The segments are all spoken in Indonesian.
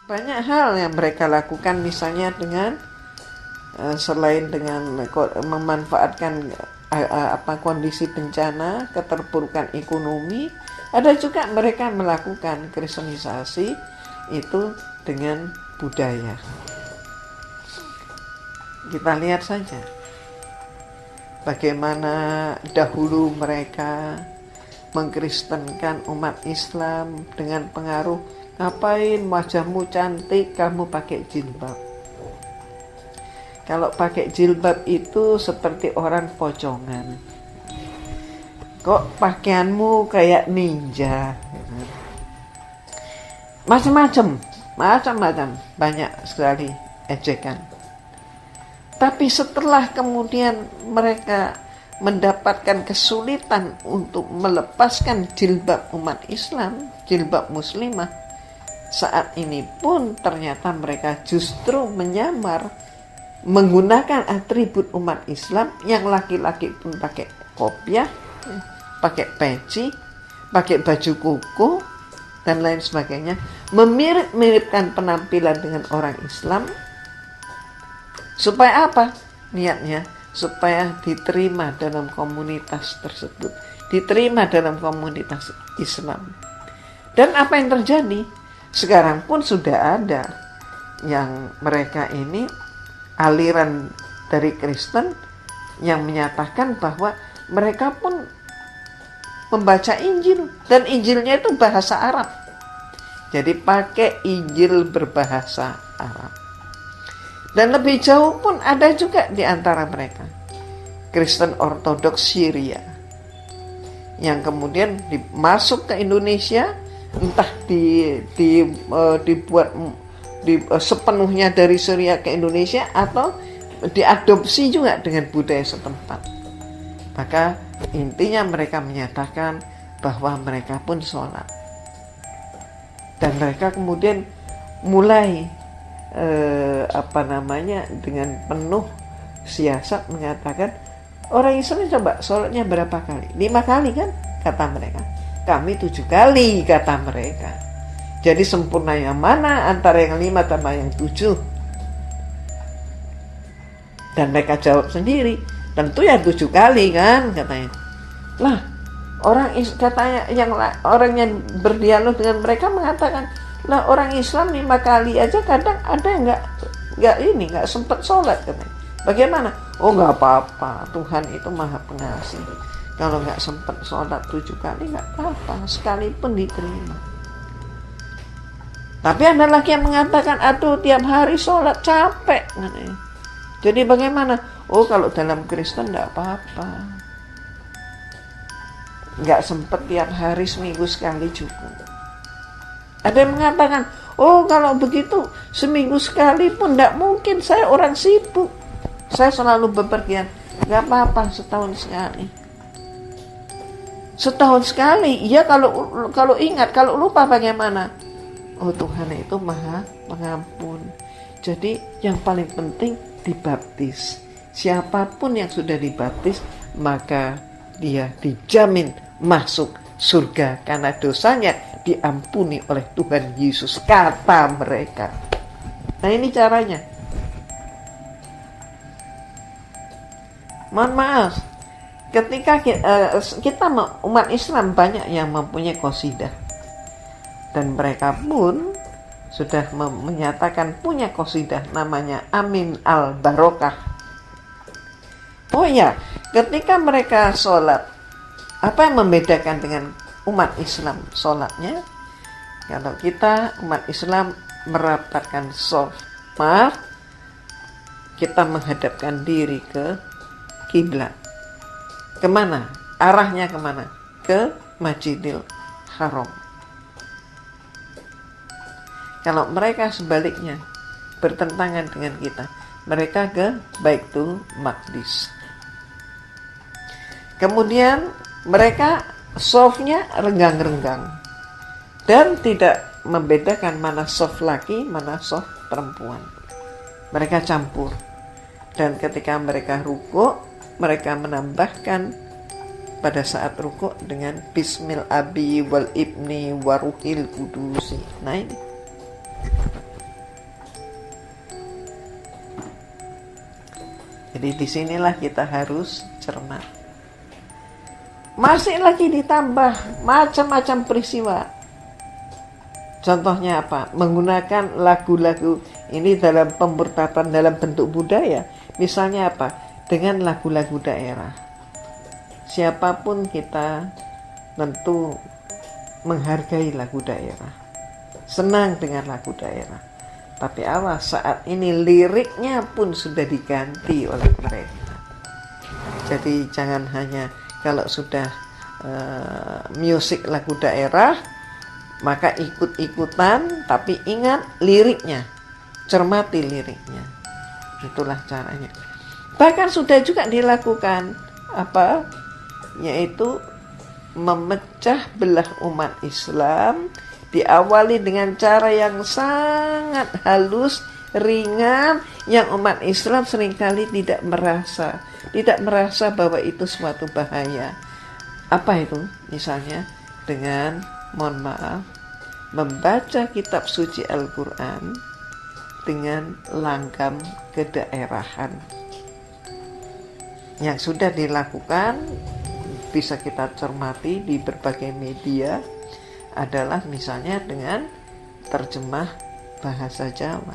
Banyak hal yang mereka lakukan, misalnya dengan selain dengan memanfaatkan kondisi bencana, keterpurukan ekonomi, ada juga mereka melakukan kristenisasi itu dengan budaya. Kita lihat saja bagaimana dahulu mereka mengkristenkan umat Islam dengan pengaruh, ngapain wajahmu cantik, kamu pakai jilbab. Kalau pakai jilbab itu seperti orang pocongan. Kok pakaianmu kayak ninja? Macam-macam, banyak sekali ejekan. Tapi setelah kemudian mereka mendapatkan kesulitan untuk melepaskan jilbab umat Islam, jilbab muslimah, saat ini pun ternyata mereka justru menyamar menggunakan atribut umat Islam, yang laki-laki pun pakai kopiah, pakai peci, pakai baju koko, dan lain sebagainya, memirip-miripkan penampilan dengan orang Islam. Supaya apa? Niatnya supaya diterima dalam komunitas tersebut, diterima dalam komunitas Islam. Dan apa yang terjadi? Sekarang pun sudah ada yang mereka ini aliran dari Kristen yang menyatakan bahwa mereka pun membaca Injil, dan Injilnya itu bahasa Arab. Jadi pakai Injil berbahasa Arab. Dan lebih jauh pun ada juga di antara mereka Kristen Ortodoks Syria yang kemudian masuk ke Indonesia, entah dibuat sepenuhnya dari Syria ke Indonesia atau diadopsi juga dengan budaya setempat. Maka intinya mereka menyatakan bahwa mereka pun sholat, dan mereka kemudian mulai dengan penuh siasat mengatakan, orang Islam coba sholatnya berapa kali? 5 kali kan, kata mereka. Kami 7 kali, kata mereka. Jadi sempurna yang mana antara yang 5 sama yang 7? Dan mereka jawab sendiri, tentu ya 7 kali kan, katanya. Lah, orang yang berdialog dengan mereka mengatakan, lah orang Islam 5 kali aja kadang ada yang nggak sempat sholat, katanya. Bagaimana? Oh, nggak apa-apa, Tuhan itu maha pengasih. Kalau nggak sempat sholat 7 kali nggak apa-apa, sekalipun diterima. Tapi ada lagi yang mengatakan, aduh tiap hari sholat capek, katanya. Jadi bagaimana? Oh, kalau dalam Kristen nggak apa-apa, nggak sempat tiap hari, seminggu sekali cukup. Ada yang mengatakan, oh kalau begitu seminggu sekali pun tidak mungkin, saya orang sibuk, saya selalu bepergian. Gak apa-apa, setahun sekali. Setahun sekali, iya kalau ingat, kalau lupa bagaimana? Oh, Tuhan itu maha pengampun. Jadi yang paling penting dibaptis. Siapapun yang sudah dibaptis, maka dia dijamin masuk surga karena dosanya diampuni oleh Tuhan Yesus, kata mereka. Nah, ini caranya. Mohon maaf, ketika kita umat Islam banyak yang mempunyai qasidah, dan mereka pun sudah menyatakan punya qasidah namanya Amin al-Barokah. Oh ya, ketika mereka sholat, apa yang membedakan dengan umat Islam sholatnya? Kalau kita umat Islam merapatkan shaf, kita menghadapkan diri ke kiblat. Kemana? Arahnya kemana? Ke Masjidil Haram. Kalau mereka sebaliknya, bertentangan dengan kita, mereka ke Baitul Maqdis. Kemudian mereka shafnya renggang-renggang dan tidak membedakan mana shaf laki, mana shaf perempuan. Mereka campur. Dan ketika mereka rukuk, mereka menambahkan pada saat rukuk dengan Bismil Abi wal Ibni wa Ruhil Kudusi. Nah ini. Jadi disinilah kita harus cermat. Masih lagi ditambah macam-macam peristiwa. Contohnya apa? Menggunakan lagu-lagu ini dalam pemurtatan dalam bentuk budaya. Misalnya apa? Dengan lagu-lagu daerah. Siapapun kita tentu menghargai lagu daerah. Senang dengan lagu daerah. Tapi awas, saat ini liriknya pun sudah diganti oleh mereka. Jadi jangan hanya kalau sudah musik lagu daerah maka ikut-ikutan, tapi ingat liriknya, cermati liriknya. Itulah caranya. Bahkan sudah juga dilakukan apa? Yaitu memecah belah umat Islam, diawali dengan cara yang sangat halus, ringan, yang umat Islam seringkali tidak merasa bahwa itu suatu bahaya. Apa itu? Misalnya dengan, mohon maaf, membaca kitab suci Al-Quran dengan langgam kedaerahan. Yang sudah dilakukan, bisa kita cermati di berbagai media, adalah misalnya dengan terjemah bahasa Jawa.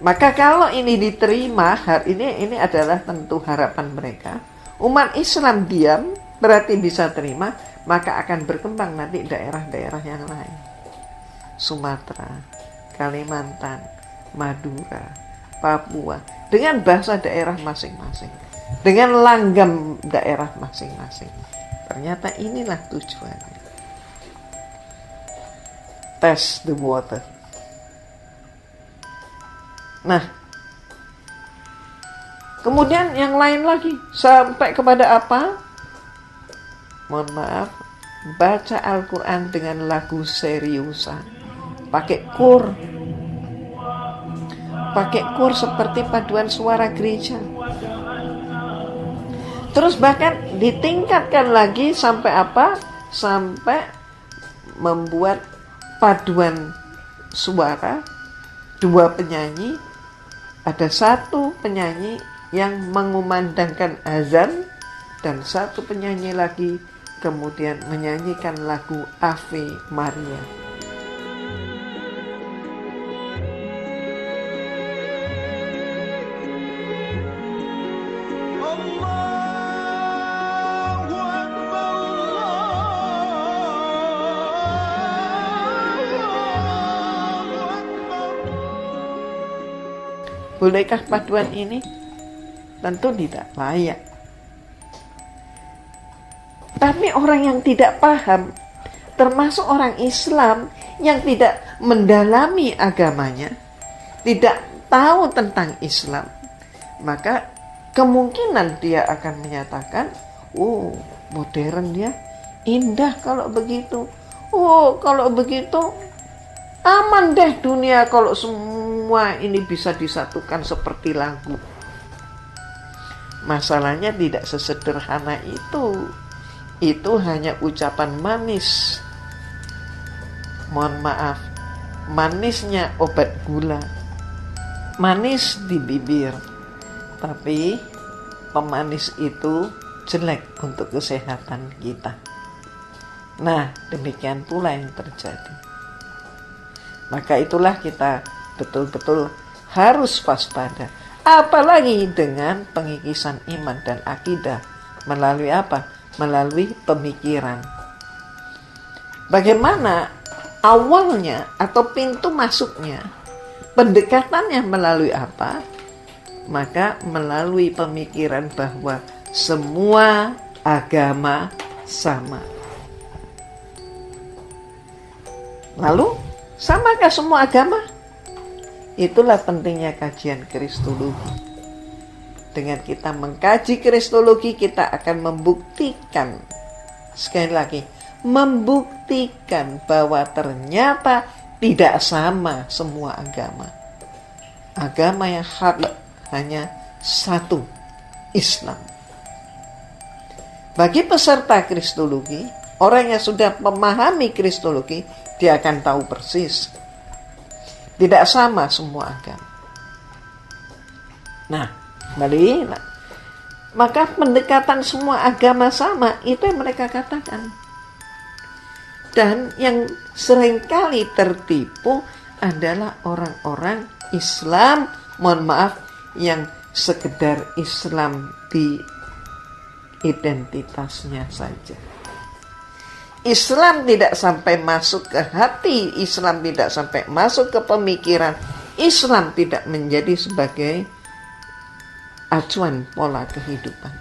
Maka kalau ini diterima, ini adalah tentu harapan mereka. Umat Islam diam, berarti bisa terima, maka akan berkembang nanti daerah-daerah yang lain. Sumatera, Kalimantan, Madura, Papua, dengan bahasa daerah masing-masing, dengan langgam daerah masing-masing. Ternyata inilah tujuannya. Test the water. Nah, kemudian yang lain lagi, sampai kepada apa? Mohon maaf, baca Al-Quran dengan lagu seriusan, pakai kur seperti paduan suara gereja. Terus bahkan ditingkatkan lagi sampai apa? Sampai membuat paduan suara, dua penyanyi, ada satu penyanyi yang mengumandangkan azan dan satu penyanyi lagi kemudian menyanyikan lagu Ave Maria. Bolehkah paduan ini? Tentu tidak layak. Tapi orang yang tidak paham, termasuk orang Islam yang tidak mendalami agamanya, tidak tahu tentang Islam, maka kemungkinan dia akan menyatakan, oh modern ya, indah kalau begitu. Oh kalau begitu aman deh dunia kalau semua ini bisa disatukan seperti lagu. Masalahnya tidak sesederhana itu. Itu hanya ucapan manis. Mohon maaf, manisnya obat gula. Manis di bibir, tapi pemanis itu jelek untuk kesehatan kita. Nah, demikian pula yang terjadi. Maka itulah kita betul-betul harus waspada. Apalagi dengan pengikisan iman dan akidah. Melalui apa? Melalui pemikiran. Bagaimana awalnya atau pintu masuknya? Pendekatannya melalui apa? Maka melalui pemikiran bahwa semua agama sama. Lalu, samakah semua agama? Itulah pentingnya kajian Kristologi. Dengan kita mengkaji Kristologi, kita akan membuktikan, sekali lagi, membuktikan bahwa ternyata tidak sama semua agama. Agama yang hak hanya satu, Islam. Bagi peserta Kristologi, orang yang sudah memahami Kristologi, dia akan tahu persis. Tidak sama semua agama. Nah, kembali. Maka pendekatan semua agama sama, itu yang mereka katakan. Dan yang seringkali tertipu adalah orang-orang Islam, mohon maaf, yang sekedar Islam di identitasnya saja. Islam tidak sampai masuk ke hati, Islam tidak sampai masuk ke pemikiran, Islam tidak menjadi sebagai acuan pola kehidupan.